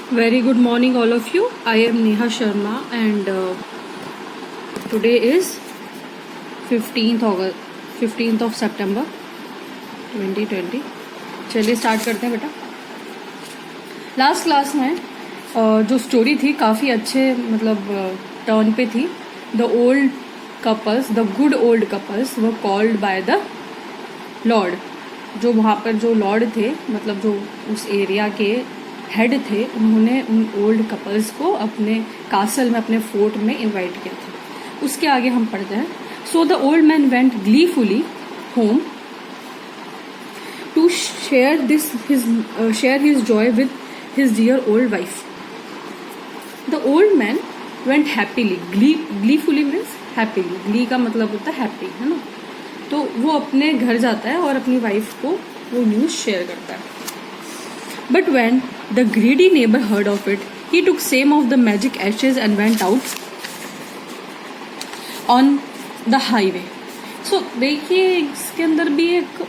Very good morning, all of you. I am Neha Sharma, and today is 15th of September 2020. चलिए start करते हैं बेटा. Last class में जो story थी काफ़ी अच्छे टर्न पे थी. The old couples, the good old couples were called by the Lord. जो वहाँ पर जो लॉर्ड थे, मतलब जो उस एरिया के हेड थे, उन्होंने उन ओल्ड कपल्स को अपने कासल में, अपने फोर्ट में इनवाइट किया था. उसके आगे हम पढ़ते हैं. So the old man went gleefully home to share his joy with his dear old wife. The old man went happily. Gleefully means happily. Glee का मतलब होता है हैप्पी, है ना. तो वो अपने घर जाता है और अपनी वाइफ को वो न्यूज़ शेयर करता है. But when the greedy neighbor heard of it, he took some of the magic ashes and went out on the highway. So देखिए, इसके अंदर भी एक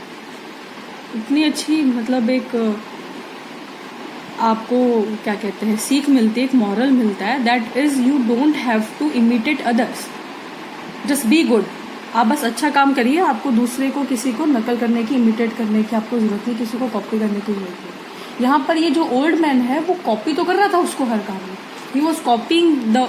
इतनी अच्छी एक आपको क्या कहते हैं, सीख मिलती है, एक मॉरल मिलता है. That is you don't have to imitate others, just be good. आप बस अच्छा काम करिए. आपको दूसरे को, किसी को नकल करने की, इमिटेट करने की आपको जरूरत नहीं, किसी को कॉपी करने की जरूरत नहीं. यहाँ पर ये जो ओल्ड मैन है वो कॉपी तो कर रहा था उसको हर काम में. He was copying the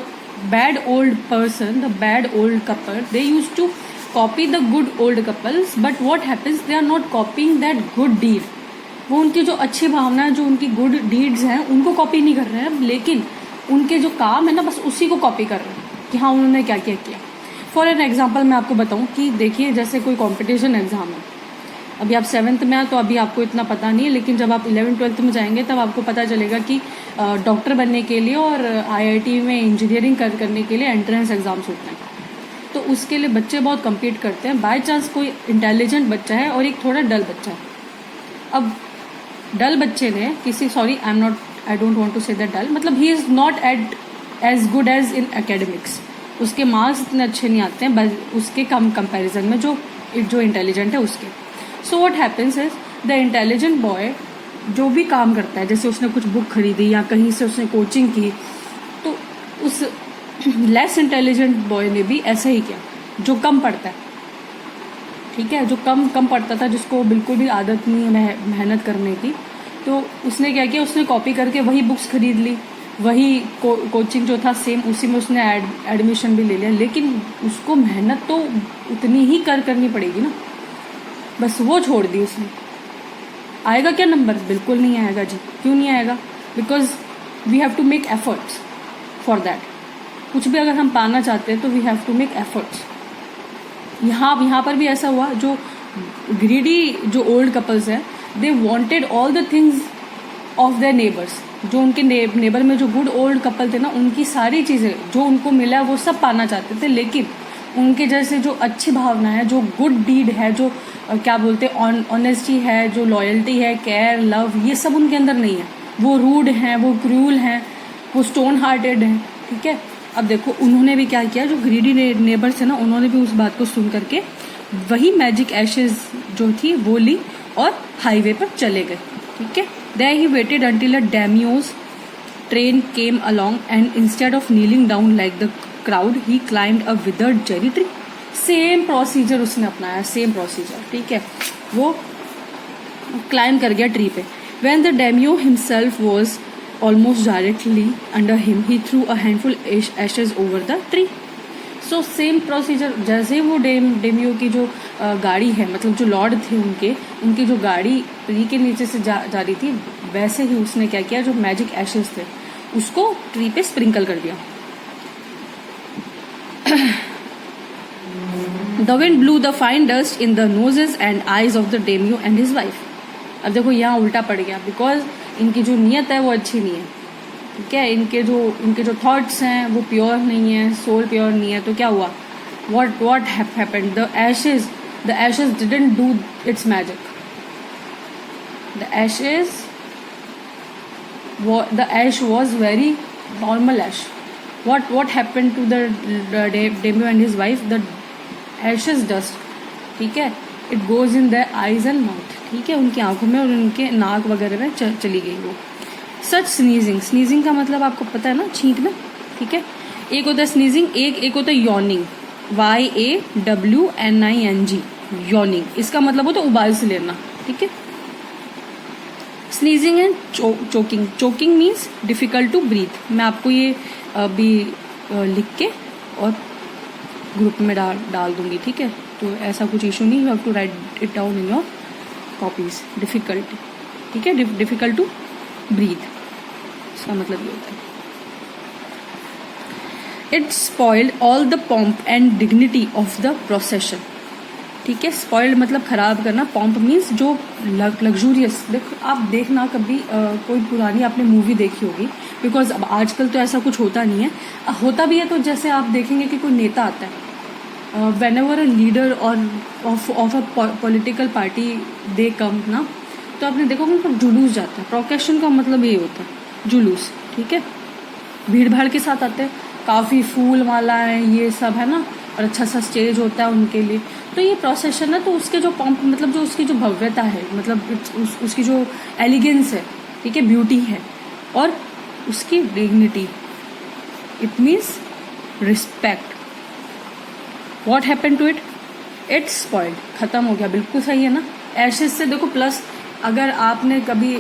bad old person, the bad old couple. They use to copy the good old couples, but what happens, they are not copying that good deed. वो उनकी जो अच्छी भावनाएं, जो उनकी गुड डीड्स हैं, उनको copy नहीं कर रहे हैं, लेकिन उनके जो काम है ना, बस उसी को कॉपी कर रहे हैं कि हाँ उन्होंने क्या क्या किया. फॉर एन एग्जाम्पल मैं आपको बताऊं कि देखिए, जैसे कोई कॉम्पिटिशन एग्जाम है. अभी आप 7th में हैं तो अभी आपको इतना पता नहीं है, लेकिन जब आप 11th-12th में जाएंगे तब आपको पता चलेगा कि डॉक्टर बनने के लिए और IIT में इंजीनियरिंग करने के लिए एंट्रेंस एग्जाम्स होते हैं. तो उसके लिए बच्चे बहुत कम्पीट करते हैं. बाय चांस कोई इंटेलिजेंट बच्चा है और एक थोड़ा डल बच्चा है. अब डल बच्चे ने I don't want to say that dull, मतलब he is not as good as in academics. उसके मार्क्स इतने अच्छे नहीं आते हैं उसके कंपेरिजन में जो इंटेलिजेंट है उसके. So what happens is, the intelligent boy जो भी काम करता है, जैसे उसने कुछ बुक खरीदी या कहीं से उसने कोचिंग की, तो उस लेस इंटेलिजेंट बॉय ने भी ऐसा ही किया. जो कम पढ़ता है, ठीक है, जो कम पढ़ता था, जिसको बिल्कुल भी आदत नहीं है मेहनत करने की, तो उसने क्या किया, उसने कॉपी करके वही बुक्स खरीद ली, वही कोचिंग जो था सेम, उसी में उसने एडमिशन भी ले लिया. लेकिन उसको मेहनत तो उतनी ही करनी पड़ेगी ना, बस वो छोड़ दी उसने. आएगा क्या नंबर? बिल्कुल नहीं आएगा जी. क्यों नहीं आएगा? Because we have to make efforts for that. कुछ भी अगर हम पाना चाहते हैं तो we have to make efforts. यहाँ पर भी ऐसा हुआ. जो ग्रीडी जो ओल्ड कपल्स हैं, they wanted all the things of their neighbours. जो उनके नेबर में जो गुड ओल्ड कपल थे ना, उनकी सारी चीज़ें जो उनको मिला वो सब पाना चाहते थे. लेकिन उनके जैसे जो अच्छी भावना है, जो गुड डीड है, जो क्या बोलते हैं ऑनेस्टी है, जो लॉयल्टी है, केयर, लव, ये सब उनके अंदर नहीं है. वो रूड हैं, वो क्रूल हैं, वो स्टोन हार्टेड हैं. ठीक है. अब देखो, उन्होंने भी क्या किया, जो ग्रीडी नेबर्स है ना, उन्होंने भी उस बात को सुन करके वही मैजिक एशेज जो थी वो ली और हाईवे पर चले गए. ठीक है. There he waited until a daimyo's train came along, and instead of kneeling down like the crowd, he climbed a withered cherry tree. Same procedure उसने अपनाया, सेम प्रोसीजर. ठीक है. वो क्लाइम कर गया ट्री पे. When the daimyo himself was almost directly under him, he threw a handful ashes over the tree. So same procedure. जैसे ही वो डेमियो की जो गाड़ी है, मतलब जो लॉर्ड थे उनकी जो गाड़ी ट्री के नीचे से जा रही थी, वैसे ही उसने क्या किया, जो मैजिक एशेस थे उसको ट्री पे स्प्रिंकल कर दिया. The wind blew the fine dust in the noses and eyes of the daimyo and his wife. अब देखो, यहाँ उल्टा पड़ गया, बिकॉज इनकी जो नीयत है वो अच्छी नहीं है. ठीक है. इनके जो थॉट्स हैं वो प्योर नहीं है, सोल प्योर नहीं है. तो क्या हुआ, what happened, the ashes didn't do its magic. The ash was very normal ash. What happened to the Daimyo and his wife? The ashes dust, ठीक है, it goes in their eyes and mouth. ठीक है, उनकी आंखों में और उनके नाक वगैरह में चली गई वो. सच स्नीजिंग, स्नीजिंग का मतलब आपको पता है ना, छींकना, ठीक है। एक होता है स्नीजिंग, एक होता है यॉर्निंग, YAWNING, यॉर्निंग। इसका मतलब होता है उबाल से लेना, ठीक है। Sneezing and choking, choking means difficult to breathe. मैं आपको ये अभी लिख के और ग्रुप में डाल दूंगी, ठीक है। तो ऐसा कुछ इशू नहीं, you have to write it down in your copies. Difficult, ठीक है, डिफिकल्ट टू ब्रीथ, इसका मतलब ये होता है। It spoiled all the pomp and dignity of the procession, ठीक है। स्पॉइल्ड मतलब खराब करना, पॉम्प मीन्स जो लग्जूरियस। देखो आप देखना कभी कोई पुरानी आपने मूवी देखी होगी, बिकॉज अब आजकल तो ऐसा कुछ होता नहीं है। होता भी है तो जैसे आप देखेंगे कि कोई नेता आता है, whenever a leader or of a political party they come ना, तो आपने देखो उनका जुलूस जाता है। प्रोकेशन का मतलब ये होता है जुलूस, ठीक है। भीड़ भाड़ के साथ आते हैं, काफ़ी फूल मालाएं ये सब है ना, और अच्छा सा स्टेज होता है उनके लिए। तो ये प्रोसेशन है, तो उसके जो पंप मतलब जो उसकी जो भव्यता है, मतलब उसकी जो एलिगेंस है, ठीक है, ब्यूटी है, और उसकी dignity, it means respect. What happen to it? It's spoiled, खत्म हो गया, बिल्कुल सही है ना। एशेज से देखो, प्लस अगर आपने कभी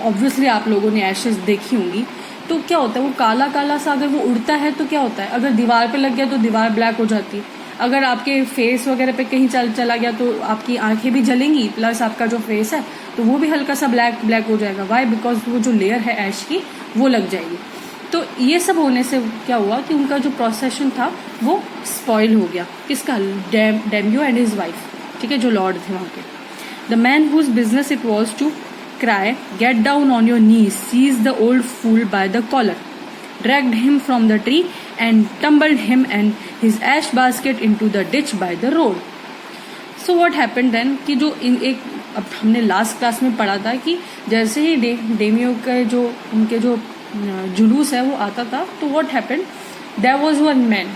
ऑब्वियसली आप लोगों ने एशेज देखी होंगी, तो क्या होता है वो काला काला सा अगर वो उड़ता है तो क्या होता है, अगर दीवार पे लग गया तो दीवार ब्लैक हो जाती है। अगर आपके फेस वगैरह पे कहीं चला गया तो आपकी आंखें भी जलेंगी, प्लस आपका जो फेस है तो वो भी हल्का सा ब्लैक हो जाएगा। वाई? बिकॉज वो जो लेयर है ऐश की वो लग जाएगी। तो ये सब होने से क्या हुआ कि उनका जो प्रोसेशन था वो स्पॉइल हो गया। किसका? डेम्यो एंड हिज वाइफ, ठीक है, जो लॉर्ड थे वहाँ के। The man whose business it was to cry, get down on your knees, seized the old fool by the collar, dragged him from the tree and tumbled him and his ash basket into the ditch by the road. So what happened then कि जो एक अब हमने last class में पढ़ा था कि जैसे ही डेमियो के जो उनके जो जुलूस है वो आता था, तो what happened, there was one man,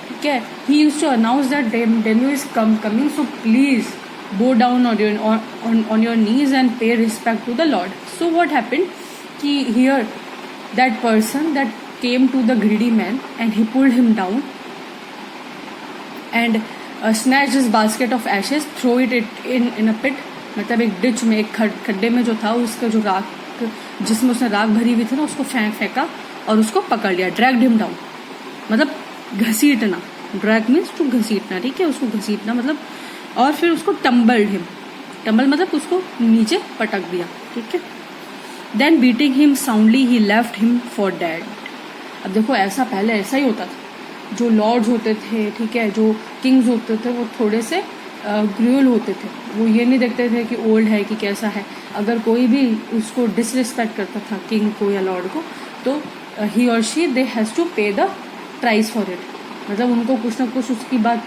ठीक है, he used to announce that daimyo is coming, so please go down on your knees and pay respect to the Lord. So what happened कि here that person that came to the greedy man and he pulled him down and snatched his basket of ashes, throw it in a pit, मतलब एक ditch में, एक खड्डे में जो था उसका जो राख, जिसमें उसने राख भरी हुई थी ना, उसको फेंका और उसको पकड़ लिया। ड्रैग्ड हिम डाउन मतलब घसीटना, ड्रैग मीन्स टू घसीटना, ठीक है, उसको घसीटना मतलब, और फिर उसको टम्बल मतलब उसको नीचे पटक दिया, ठीक है। Then beating him soundly he left him for dead. अब देखो ऐसा पहले ऐसा ही होता था, जो लॉर्ड्स होते थे, ठीक है, जो किंग्स होते थे, वो थोड़े से ग्रूअल होते थे। वो ये नहीं देखते थे कि ओल्ड है कि कैसा है। अगर कोई भी उसको डिसरिस्पेक्ट करता था, किंग को या लॉर्ड को, तो ही और शी दे हैज़ टू पे द प्राइस फॉर इट। मतलब उनको कुछ ना कुछ उसकी बात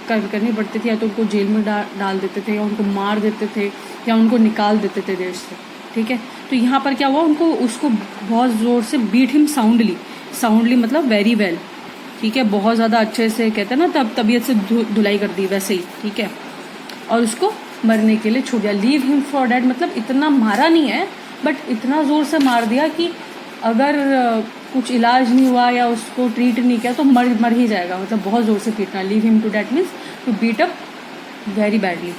करनी पड़ती थी, या तो उनको जेल में डाल देते थे, या उनको मार देते थे, या उनको निकाल देते थे देश से, ठीक है। तो यहाँ पर क्या हुआ, उसको बहुत ज़ोर से बीट हिम साउंडली मतलब वेरी वेल, ठीक है, बहुत ज़्यादा अच्छे से, कहते हैं ना तब तबीयत से धुलाई कर दी वैसे ही, ठीक है, और उसको मरने के लिए छोड़ दिया। लीव हिम फॉर डेड मतलब इतना मारा नहीं है, बट इतना ज़ोर से मार दिया कि अगर कुछ इलाज नहीं हुआ या उसको ट्रीट नहीं किया तो मर ही जाएगा। मतलब बहुत जोर से पीटना। Leave him to dead means to beat up very badly.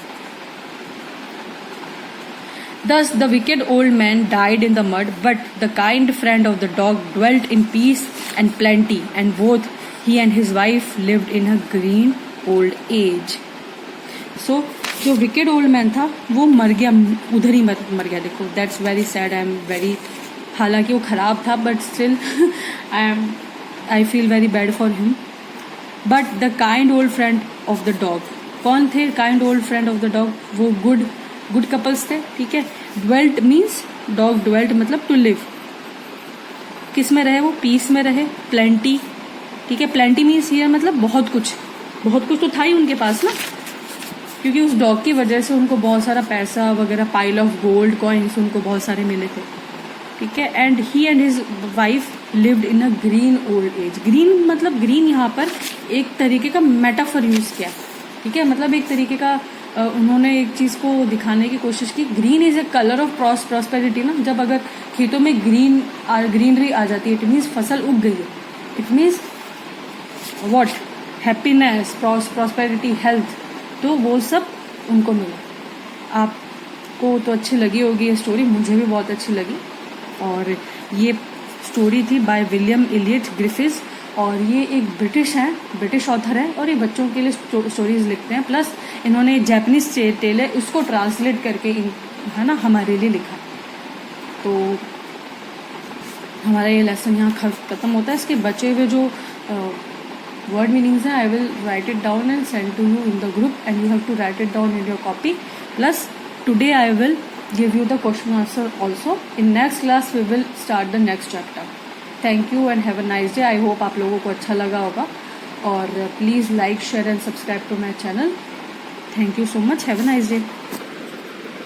Thus the wicked old man died in the mud, but the kind friend of the dog dwelt in peace and plenty, and both he and his wife lived in a green old age. So जो wicked old man था वो मर गया, उधर ही मर गया। देखो that's very sad. I am very, हालांकि वो खराब था but still I feel very bad for him. But the kind old friend of the dog, कौन थे kind old friend of the dog? वो गुड कपल्स थे, ठीक है। ड्वेल्ट मीन्स, डॉग ड्वेल्ट मतलब टू लिव, किस में रहे वो? पीस में रहे, प्लेंटी, ठीक है। प्लेंटी मीन्स ये मतलब बहुत कुछ तो था ही उनके पास ना, क्योंकि उस डॉग की वजह से उनको बहुत सारा पैसा वगैरह, पाइल ऑफ गोल्ड कॉइन्स उनको बहुत सारे मिले थे, ठीक है। And he and his wife lived in a green old age. Green मतलब, ग्रीन यहाँ पर एक तरीके का मेटाफर यूज किया, ठीक है, मतलब एक तरीके का उन्होंने एक चीज को दिखाने की कोशिश की। Green is a colour of prosperity ना। जब अगर खेतों में ग्रीनरी आ जाती है, इट मीन्स फसल उग गई है, it means what, happiness, prosperity, health, तो वो सब उनको मिला। आपको तो अच्छी लगी होगी ये स्टोरी, मुझे भी बहुत अच्छी लगी। और ये स्टोरी थी बाय विलियम एलियट ग्रिफिथ, और ये एक ब्रिटिश ऑथर है, और ये बच्चों के लिए स्टोरीज लिखते हैं, प्लस इन्होंने जैपनीज टेल है उसको ट्रांसलेट करके है ना हमारे लिए लिखा। तो हमारा ये लेसन यहाँ खत्म होता है। इसके बचे हुए जो वर्ड मीनिंग्स हैं, I will write it down and send to you in the group, and you have to write it down in your copy. Plus today I will give you the question answer also. In next class we will start the next chapter. Thank you and have a nice day. I hope आप लोगों को अच्छा लगा होगा, और please like, share and subscribe to my channel. Thank you so much. Have a nice day.